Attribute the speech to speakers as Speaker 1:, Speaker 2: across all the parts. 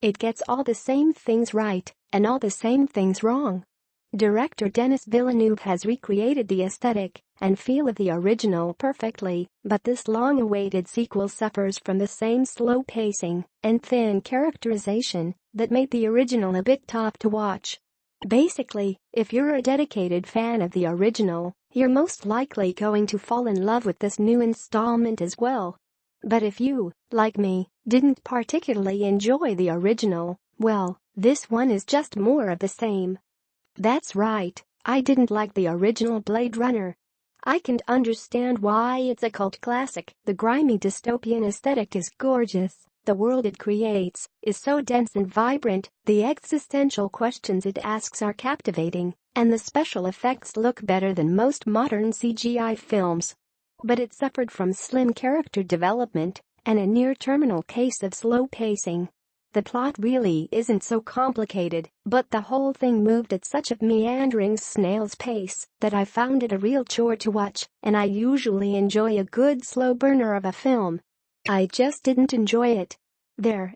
Speaker 1: It gets all the same things right and all the same things wrong. Director Denis Villeneuve has recreated the aesthetic and feel of the original perfectly, but this long-awaited sequel suffers from the same slow pacing and thin characterization that made the original a bit tough to watch. Basically, if you're a dedicated fan of the original, you're most likely going to fall in love with this new installment as well. But if you, like me, didn't particularly enjoy the original, well, this one is just more of the same. That's right, I didn't like the original Blade Runner. I can understand why it's a cult classic. The grimy dystopian aesthetic is gorgeous, the world it creates is so dense and vibrant, the existential questions it asks are captivating, and the special effects look better than most modern CGI films. But it suffered from slim character development and a near-terminal case of slow pacing. The plot really isn't so complicated, but the whole thing moved at such a meandering snail's pace that I found it a real chore to watch, and I usually enjoy a good slow burner of a film. I just didn't enjoy it. There.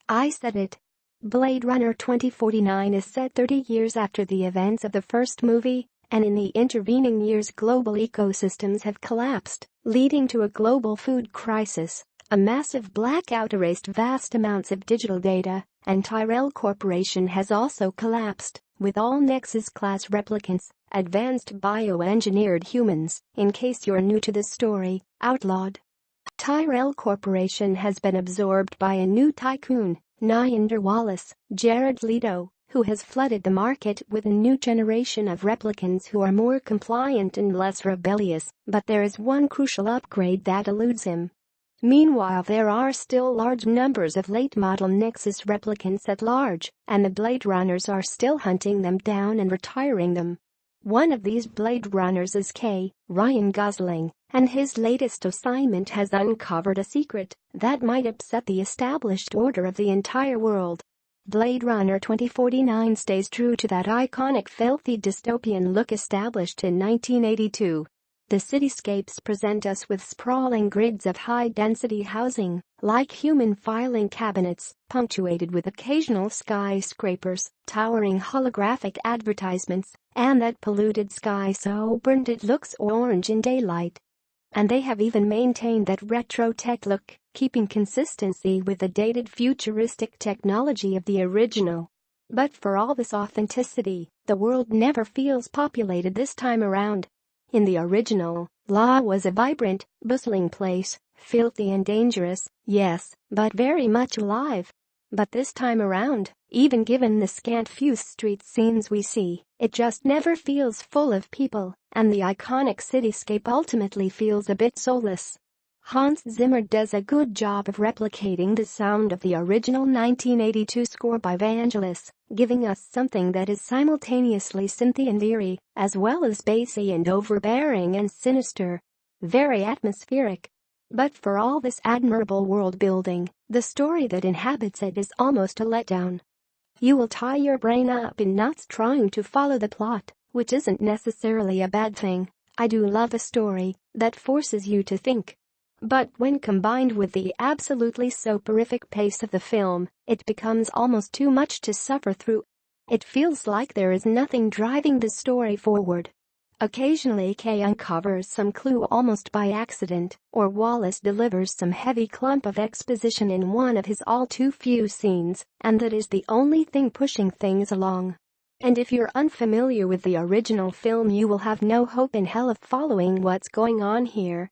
Speaker 1: I said it. Blade Runner 2049 is set 30 years after the events of the first movie, and in the intervening years global ecosystems have collapsed, leading to a global food crisis. A massive blackout erased vast amounts of digital data, and Tyrell Corporation has also collapsed, with all Nexus-class replicants, advanced bioengineered humans, in case you're new to this story, outlawed. Tyrell Corporation has been absorbed by a new tycoon, Niander Wallace, Jared Leto, who has flooded the market with a new generation of replicants who are more compliant and less rebellious, but there is one crucial upgrade that eludes him. Meanwhile, there are still large numbers of late-model Nexus replicants at large, and the Blade Runners are still hunting them down and retiring them. One of these Blade Runners is Ryan Gosling, and his latest assignment has uncovered a secret that might upset the established order of the entire world. Blade Runner 2049 stays true to that iconic filthy dystopian look established in 1982. The cityscapes present us with sprawling grids of high-density housing, like human filing cabinets, punctuated with occasional skyscrapers, towering holographic advertisements, and that polluted sky so burnt it looks orange in daylight. And they have even maintained that retro tech look, keeping consistency with the dated futuristic technology of the original. But for all this authenticity, the world never feels populated this time around. In the original, La was a vibrant, bustling place, filthy and dangerous, yes, but very much alive. But this time around, even given the scant few street scenes we see, it just never feels full of people, and the iconic cityscape ultimately feels a bit soulless. Hans Zimmer does a good job of replicating the sound of the original 1982 score by Vangelis, giving us something that is simultaneously synthy and eerie, as well as bassy and overbearing and sinister. Very atmospheric. But for all this admirable world-building, the story that inhabits it is almost a letdown. You will tie your brain up in knots trying to follow the plot, which isn't necessarily a bad thing. I do love a story that forces you to think. But when combined with the absolutely soporific pace of the film, it becomes almost too much to suffer through. It feels like there is nothing driving the story forward. Occasionally Kay uncovers some clue almost by accident, or Wallace delivers some heavy clump of exposition in one of his all too few scenes, and that is the only thing pushing things along. And if you're unfamiliar with the original film, you will have no hope in hell of following what's going on here.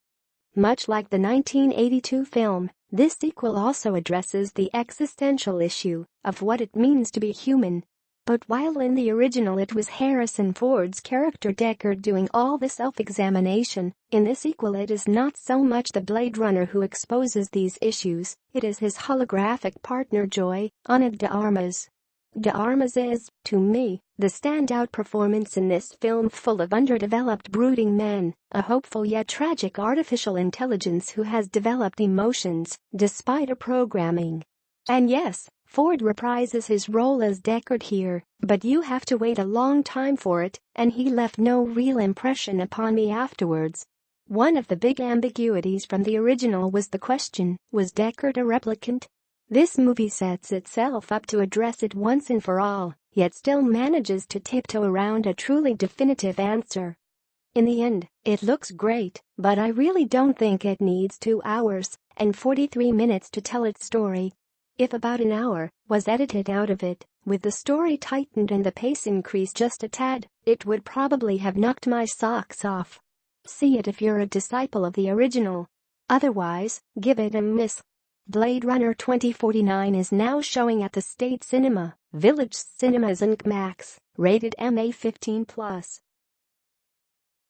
Speaker 1: Much like the 1982 film, this sequel also addresses the existential issue of what it means to be human. But while in the original it was Harrison Ford's character Deckard doing all the self-examination, in this sequel it is not so much the Blade Runner who exposes these issues, it is his holographic partner Ana de Armas. De Armas is, to me, the standout performance in this film full of underdeveloped brooding men, a hopeful yet tragic artificial intelligence who has developed emotions, despite her programming. And yes, Ford reprises his role as Deckard here, but you have to wait a long time for it, and he left no real impression upon me afterwards. One of the big ambiguities from the original was the question, was Deckard a replicant? This movie sets itself up to address it once and for all, yet still manages to tiptoe around a truly definitive answer. In the end, it looks great, but I really don't think it needs 2 hours and 43 minutes to tell its story. If about an hour was edited out of it, with the story tightened and the pace increased just a tad, it would probably have knocked my socks off. See it if you're a disciple of the original. Otherwise, give it a miss. Blade Runner 2049 is now showing at the State Cinema, Village Cinemas and Max, rated MA 15+.